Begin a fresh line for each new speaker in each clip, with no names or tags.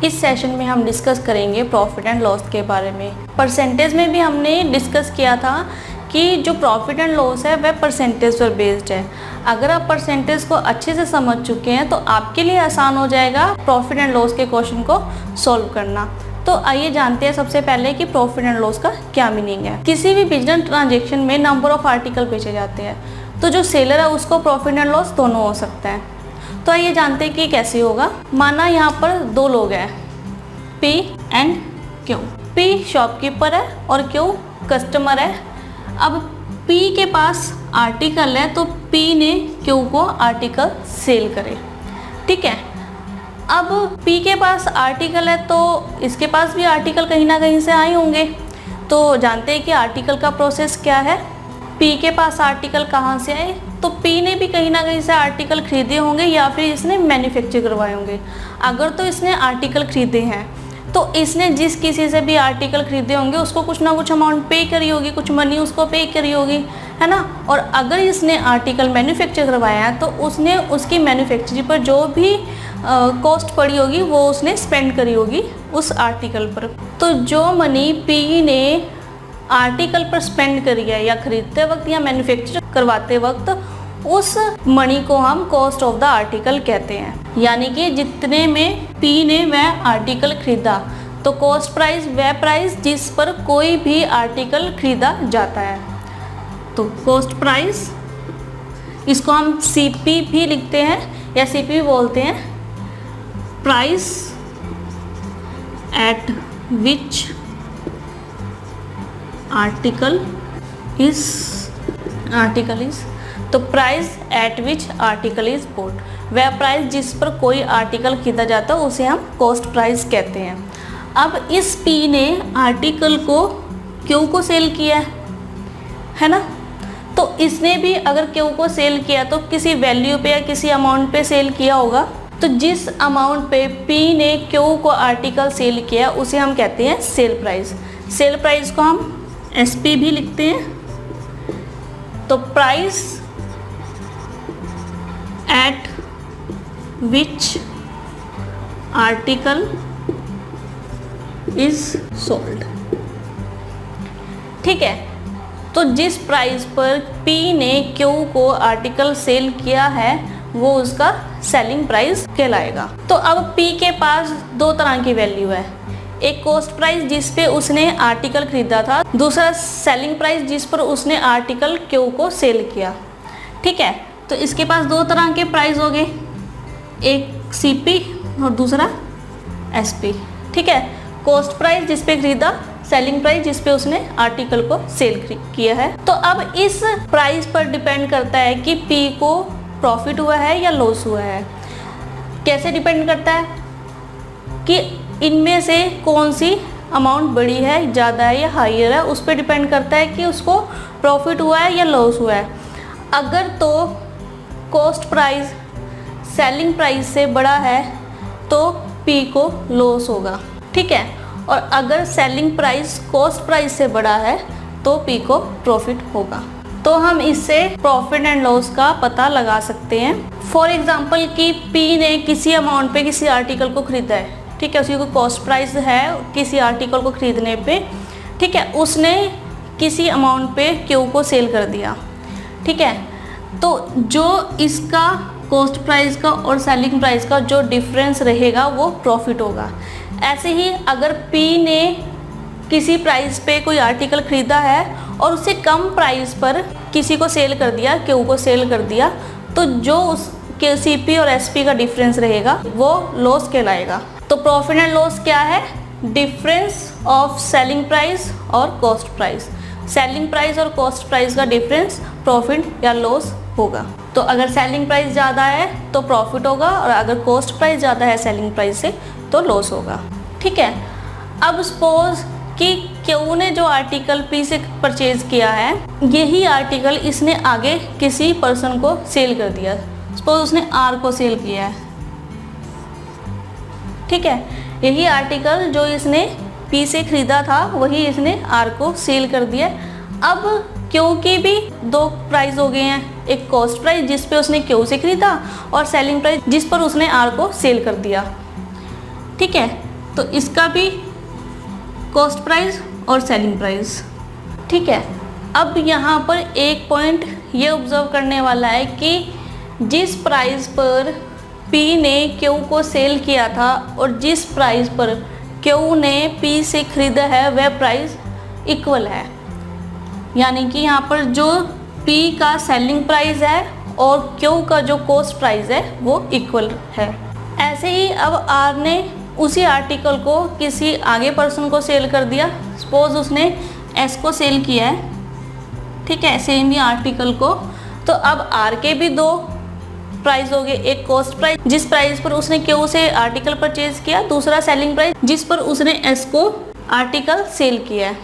इस सेशन में हम डिस्कस करेंगे प्रॉफिट एंड लॉस के बारे में। परसेंटेज में भी हमने डिस्कस किया था कि जो प्रॉफिट एंड लॉस है वह परसेंटेज पर बेस्ड है। अगर आप परसेंटेज को अच्छे से समझ चुके हैं तो आपके लिए आसान हो जाएगा प्रॉफिट एंड लॉस के क्वेश्चन को सॉल्व करना। तो आइए जानते हैं सबसे पहले कि प्रॉफिट एंड लॉस का क्या मीनिंग है। किसी भी बिजनेस ट्रांजेक्शन में नंबर ऑफ आर्टिकल बेचे जाते हैं, तो जो सेलर है उसको प्रॉफिट एंड लॉस दोनों हो सकता है। तो आइए जानते हैं कि कैसे होगा। माना यहाँ पर दो लोग हैं, P and Q। P shopkeeper है और Q कस्टमर है। अब P के पास आर्टिकल है तो P ने Q को आर्टिकल सेल करे, ठीक है। अब P के पास आर्टिकल है तो इसके पास भी आर्टिकल कहीं ना कहीं से आए होंगे। तो जानते हैं कि आर्टिकल का प्रोसेस क्या है। P के पास आर्टिकल कहाँ से आए, तो P ने भी कहीं ना कहीं से आर्टिकल खरीदे होंगे या फिर इसने मैन्युफैक्चर करवाए होंगे। अगर तो इसने आर्टिकल खरीदे हैं तो इसने जिस किसी से भी आर्टिकल खरीदे होंगे उसको कुछ ना कुछ अमाउंट पे करी होगी, कुछ मनी उसको पे करी होगी, है ना। और अगर इसने आर्टिकल मैन्युफैक्चर करवाया है तो उसने उसकी मैन्युफैक्चरिंग पर जो भी कॉस्ट पड़ी होगी वो उसने स्पेंड करी होगी उस आर्टिकल पर। तो जो मनी P ने आर्टिकल पर स्पेंड करी है या खरीदते वक्त या मैन्युफैक्चर करवाते वक्त, उस मनी को हम कॉस्ट ऑफ द आर्टिकल कहते हैं। यानी कि जितने में P ने वह आर्टिकल खरीदा, तो कॉस्ट प्राइस वह प्राइस जिस पर कोई भी आर्टिकल खरीदा जाता है। तो कॉस्ट प्राइस, इसको हम CP भी लिखते हैं या CP बोलते हैं, price at which article is तो price at which article is bought, वह प्राइस जिस पर कोई आर्टिकल खरीदा जाता है उसे हम कॉस्ट प्राइस कहते हैं। अब इस P ने आर्टिकल को Q को सेल किया है ना। तो इसने भी अगर Q को सेल किया तो किसी वैल्यू पे या किसी अमाउंट पे सेल किया होगा। तो जिस अमाउंट पे P ने Q को आर्टिकल सेल किया उसे हम कहते हैं सेल प्राइस। सेल प्राइस को हम SP भी लिखते हैं। तो price at which article is sold, ठीक है। तो जिस प्राइस पर P ने Q को आर्टिकल सेल किया है वो उसका सेलिंग प्राइस कहलाएगा। तो अब P के पास दो तरह की वैल्यू है, एक कॉस्ट प्राइस जिस पे उसने आर्टिकल खरीदा था, दूसरा सेलिंग प्राइस जिस पर उसने आर्टिकल Q को सेल किया, ठीक है। तो इसके पास दो तरह के प्राइस हो गए, एक CP और दूसरा SP, ठीक है। कॉस्ट प्राइस जिस पे खरीदा, सेलिंग प्राइस जिस पे उसने आर्टिकल को सेल किया है। तो अब इस प्राइस पर डिपेंड करता है कि P को प्रॉफिट हुआ है या लॉस हुआ है। कैसे डिपेंड करता है कि इनमें से कौन सी अमाउंट बड़ी है, ज़्यादा है या हाइयर है, उस पर डिपेंड करता है कि उसको प्रॉफिट हुआ है या लॉस हुआ है। अगर तो कॉस्ट प्राइस सेलिंग प्राइस से बड़ा है तो P को लॉस होगा, ठीक है। और अगर सेलिंग प्राइस कॉस्ट प्राइस से बड़ा है तो P को प्रॉफिट होगा। तो हम इससे प्रॉफिट एंड लॉस का पता लगा सकते हैं। फॉर एग्जांपल कि P ने किसी अमाउंट पे किसी आर्टिकल को खरीदा है, ठीक है, उसकी कोई कॉस्ट प्राइस है किसी आर्टिकल को खरीदने पे, ठीक है, उसने किसी अमाउंट पे Q को सेल कर दिया, ठीक है। तो जो इसका कॉस्ट प्राइस का और सेलिंग प्राइस का जो डिफरेंस रहेगा वो प्रॉफिट होगा। ऐसे ही अगर P ने किसी प्राइस पे कोई आर्टिकल खरीदा है और उससे कम प्राइस पर किसी को सेल कर दिया, Q को सेल कर दिया, तो जो उसके CP और SP का डिफरेंस रहेगा वो लॉस कहलाएगा। तो प्रॉफिट एंड लॉस क्या है, डिफरेंस ऑफ सेलिंग प्राइस और कॉस्ट प्राइस। सेलिंग प्राइस और कॉस्ट प्राइस का डिफरेंस प्रॉफिट या लॉस होगा। तो अगर सेलिंग प्राइस ज़्यादा है तो प्रॉफिट होगा और अगर कॉस्ट प्राइस ज़्यादा है सेलिंग प्राइस से तो लॉस होगा, ठीक है। अब सपोज कि Q ने जो आर्टिकल P से परचेज किया है, यही आर्टिकल इसने आगे किसी पर्सन को सेल कर दिया। सपोज उसने R को सेल किया है, ठीक है। यही आर्टिकल जो इसने P से खरीदा था वही इसने R को सेल कर दिया। अब Q की भी दो प्राइस हो गए हैं, एक कॉस्ट प्राइस जिस पे उसने Q से खरीदा और सेलिंग प्राइस जिस पर उसने R को सेल कर दिया, ठीक है। तो इसका भी कॉस्ट प्राइस और सेलिंग प्राइस। ठीक है, अब यहाँ पर एक पॉइंट ये ऑब्जर्व करने वाला है कि जिस प्राइस पर P ने Q को सेल किया था और जिस प्राइस पर Q ने P से खरीदा है वह प्राइस इक्वल है, यानी कि यहाँ पर जो P का सेलिंग प्राइस है और Q का जो कॉस्ट प्राइस है वो इक्वल है। ऐसे ही अब R ने उसी आर्टिकल को किसी आगे पर्सन को सेल कर दिया। सपोज उसने S को सेल किया है, ठीक है, सेम ही आर्टिकल को। तो अब R के भी दो प्राइस हो गए, एक कॉस्ट प्राइस जिस प्राइस पर उसने Q से आर्टिकल परचेज किया, दूसरा सेलिंग प्राइस जिस पर उसने S को आर्टिकल सेल किया है।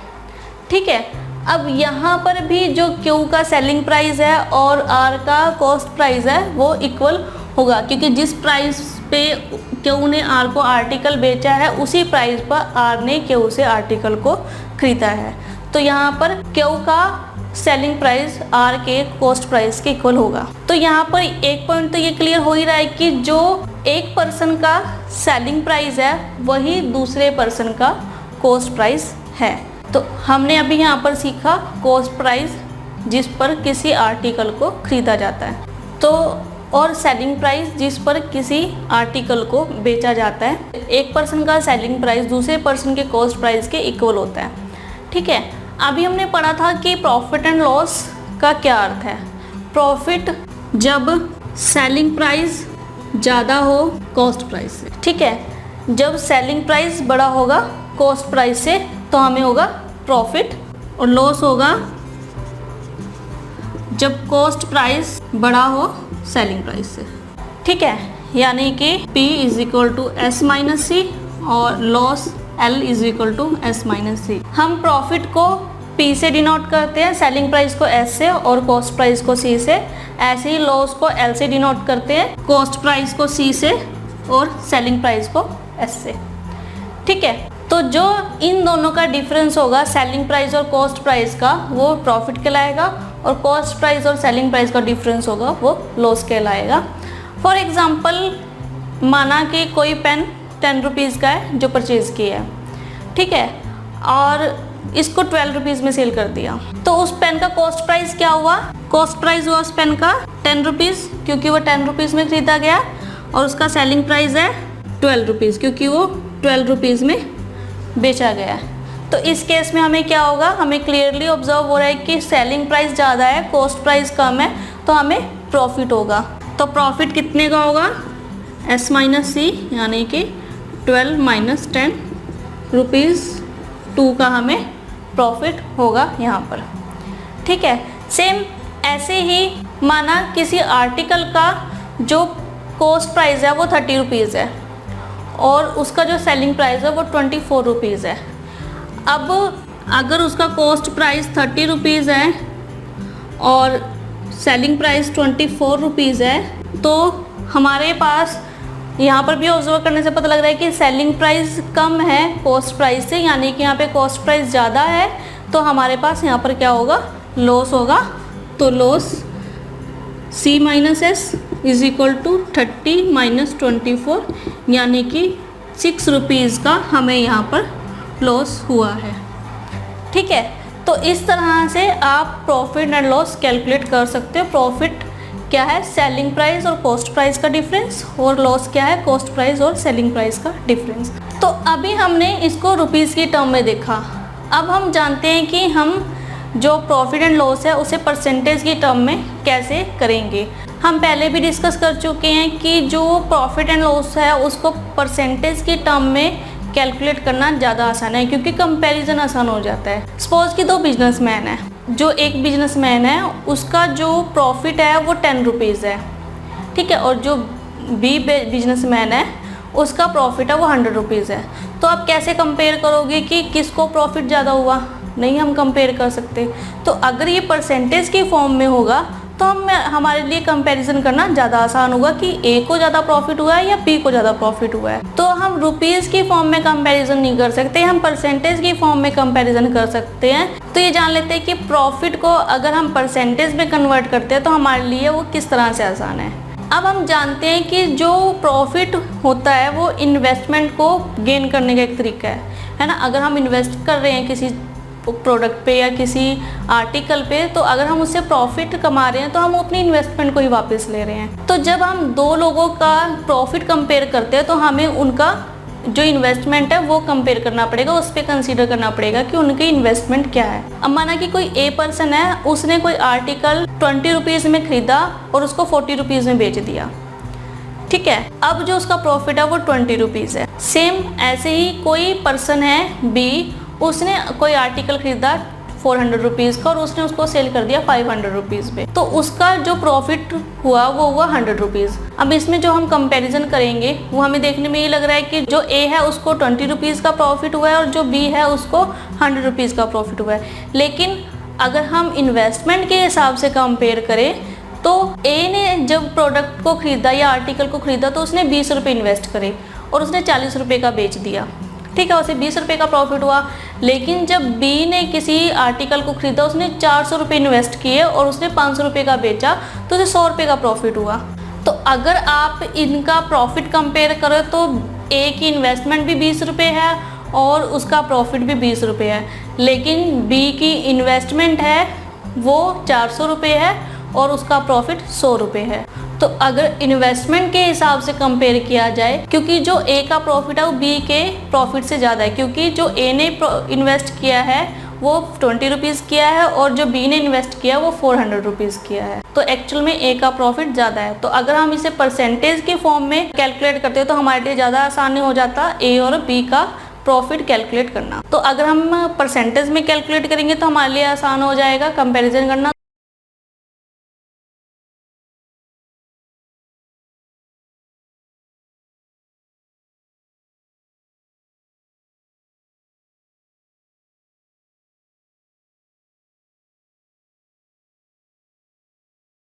ठीक है, अब यहाँ पर भी जो Q का सेलिंग प्राइस है और R का कॉस्ट प्राइस है वो इक्वल होगा, क्योंकि जिस प्राइस पे Q ने R को आर्टिकल बेचा है उसी प्राइस पर R ने Q से आर्टिकल को खरीदा है। तो यहाँ पर Q का सेलिंग प्राइस R के कॉस्ट प्राइस के इक्वल होगा। तो यहाँ पर एक पॉइंट तो ये क्लियर हो ही रहा है कि जो एक पर्सन का सेलिंग प्राइस है वही दूसरे पर्सन का कॉस्ट प्राइस है। तो हमने अभी यहाँ पर सीखा कॉस्ट प्राइस जिस पर किसी आर्टिकल को खरीदा जाता है, तो और सेलिंग प्राइस जिस पर किसी आर्टिकल को बेचा जाता है। एक पर्सन का सेलिंग प्राइस दूसरे पर्सन के कॉस्ट प्राइस के इक्वल होता है। ठीक है, अभी हमने पढ़ा था कि प्रॉफिट एंड लॉस का क्या अर्थ है। प्रॉफिट जब सेलिंग प्राइस ज़्यादा हो कॉस्ट प्राइस से, ठीक है, जब सेलिंग प्राइस बड़ा होगा कॉस्ट प्राइस से तो हमें होगा प्रॉफिट, और लॉस होगा जब कॉस्ट प्राइस बड़ा हो सेलिंग प्राइस से। ठीक है, यानी कि P is equal to S minus C और loss L is equal to S minus C. हम प्रॉफिट को P से डिनोट करते हैं, सेलिंग प्राइस को S से और कॉस्ट प्राइस को C से। ऐसे ही लॉस को L से डिनोट करते हैं, कॉस्ट प्राइस को C से और सेलिंग प्राइस को S से। ठीक है, तो जो इन दोनों का डिफरेंस होगा सेलिंग प्राइस और कॉस्ट प्राइस का वो प्रॉफिट कहलाएगा, और कॉस्ट प्राइस और सेलिंग प्राइस का डिफरेंस होगा वो लॉस कहलाएगा। फॉर एग्जांपल, माना कि कोई पेन 10 रुपीज़ का है जो परचेज़ किया है, ठीक है, और इसको 12 रुपीज़ में सेल कर दिया। तो उस पेन का कॉस्ट प्राइस क्या हुआ? कॉस्ट प्राइस हुआ उस पेन का 10 रुपीज़, क्योंकि वो 10 रुपीज़ में खरीदा गया, और उसका सेलिंग प्राइस है 12 रुपीज़, क्योंकि वो 12 रुपीज़ में बेचा गया है। तो इस केस में हमें क्या होगा? हमें क्लियरली ऑब्जर्व हो रहा है कि सेलिंग प्राइस ज़्यादा है, कॉस्ट प्राइस कम है, तो हमें प्रॉफिट होगा। तो प्रॉफिट कितने का होगा? S माइनस सी, यानी कि 12 माइनस 10 रुपीज़ 2 का हमें प्रॉफिट होगा यहाँ पर। ठीक है, सेम ऐसे ही माना किसी आर्टिकल का जो कॉस्ट प्राइस है वो 30 रुपीज़ है और उसका जो सेलिंग प्राइस है वो 24 रुपीज़ है। अब अगर उसका कॉस्ट प्राइस 30 रुपीज़ है और सेलिंग प्राइस 24 रुपीज़ है, तो हमारे पास यहाँ पर भी ऑब्जर्व करने से पता लग रहा है कि सेलिंग प्राइस कम है कॉस्ट प्राइस से, यानी कि यहाँ पे कॉस्ट प्राइस ज़्यादा है, तो हमारे पास यहाँ पर क्या होगा? लॉस होगा। तो loss C minus S is equal to 30 minus 24, यानी कि 6 रुपीज़ का हमें यहाँ पर लॉस हुआ है। ठीक है, तो इस तरह से आप प्रॉफिट एंड लॉस कैलकुलेट कर सकते हो। प्रॉफिट क्या है? सेलिंग प्राइस और कॉस्ट प्राइस का डिफरेंस, और लॉस क्या है? कॉस्ट प्राइस और सेलिंग प्राइस का डिफरेंस। तो अभी हमने इसको रुपीज़ की टर्म में देखा। अब हम जानते हैं कि हम जो प्रॉफिट एंड लॉस है उसे परसेंटेज की टर्म में कैसे करेंगे। हम पहले भी डिस्कस कर चुके हैं कि जो प्रॉफिट एंड लॉस है उसको परसेंटेज की टर्म में कैलकुलेट करना ज़्यादा आसान है, क्योंकि कंपैरिजन आसान हो जाता है। सपोज कि 2 बिजनेसमैन हैं, जो एक बिजनेसमैन है उसका जो प्रॉफिट है वो 10 रुपीज़ है, ठीक है, और जो बी बिजनेसमैन है उसका प्रॉफिट है वो 100 रुपीज़ है। तो आप कैसे कंपेयर करोगे कि किसको प्रॉफिट ज़्यादा हुआ? नहीं हम कंपेयर कर सकते। तो अगर ये परसेंटेज की फॉर्म में होगा तो हमारे लिए कंपैरिजन करना ज़्यादा आसान होगा कि ए को ज़्यादा प्रॉफिट हुआ है या बी को ज़्यादा प्रॉफिट हुआ है। तो हम रुपीज़ की फॉर्म में कंपैरिजन नहीं कर सकते, हम परसेंटेज की फॉर्म में कंपैरिजन कर सकते हैं। तो ये जान लेते हैं कि प्रॉफिट को अगर हम परसेंटेज में कन्वर्ट करते हैं तो हमारे लिए वो किस तरह से आसान है। अब हम जानते हैं कि जो प्रॉफिट होता है वो इन्वेस्टमेंट को गेन करने का एक तरीका है ना। अगर हम इन्वेस्ट कर रहे हैं किसी प्रोडक्ट पे या किसी आर्टिकल पे, तो अगर हम उससे प्रॉफिट कमा रहे हैं तो हम अपनी इन्वेस्टमेंट को ही वापस ले रहे हैं। तो जब हम दो लोगों का प्रॉफिट कंपेयर करते हैं तो हमें उनका जो इन्वेस्टमेंट है वो कंपेयर करना पड़ेगा, उस पर कंसीडर करना पड़ेगा कि उनकी इन्वेस्टमेंट क्या है। अब माना कि कोई ए पर्सन है, उसने कोई आर्टिकल 20 रुपीज़ में खरीदा और उसको 40 रुपीज़ में बेच दिया, ठीक है। अब जो उसका प्रॉफिट है वो 20 रुपीज़ है। सेम ऐसे ही कोई पर्सन है बी, उसने कोई आर्टिकल खरीदा 400 रुपीज़ का और उसने उसको सेल कर दिया 500 रुपीज़ पे, तो उसका जो प्रॉफिट हुआ वो हुआ 100 रुपीज़। अब इसमें जो हम कंपैरिजन करेंगे वो हमें देखने में ये लग रहा है कि जो ए है उसको 20 रुपीज़ का प्रॉफिट हुआ है और जो बी है उसको 100 रुपीज़ का प्रॉफिट हुआ है। लेकिन अगर हम इन्वेस्टमेंट के हिसाब से कंपेयर करें तो ए ने जब प्रोडक्ट को खरीदा या आर्टिकल को खरीदा तो उसने 20 रुपये इन्वेस्ट करे और उसने 40 रुपये का बेच दिया, ठीक है, उसे 20 रुपये का प्रॉफिट हुआ। लेकिन जब बी ने किसी आर्टिकल को खरीदा, उसने 400 रुपये इन्वेस्ट किए और उसने 500 रुपये का बेचा, तो उसे 100 रुपये का प्रॉफिट हुआ। तो अगर आप इनका प्रॉफिट कंपेयर करो तो ए की इन्वेस्टमेंट भी 20 रुपये है और उसका प्रॉफिट भी 20 रुपये है, लेकिन बी की इन्वेस्टमेंट है वो 400 रुपये है और उसका प्रॉफिट 100 रुपये है। तो अगर इन्वेस्टमेंट के हिसाब से कंपेयर किया जाए, क्योंकि जो ए का प्रॉफिट है वो बी के प्रॉफिट से ज़्यादा है, क्योंकि जो ए ने इन्वेस्ट किया है वो 20 रुपीज़ किया है और जो बी ने इन्वेस्ट किया वो 400 रुपीज़ किया है, तो एक्चुअल में ए का प्रॉफिट ज़्यादा है। तो अगर हम इसे परसेंटेज के फॉर्म में कैलकुलेट करते हैं तो हमारे लिए ज़्यादा आसान हो जाता ए और बी का प्रॉफिट कैलकुलेट करना। तो अगर हम परसेंटेज में कैलकुलेट करेंगे तो हमारे लिए आसान हो जाएगा कंपैरिजन करना।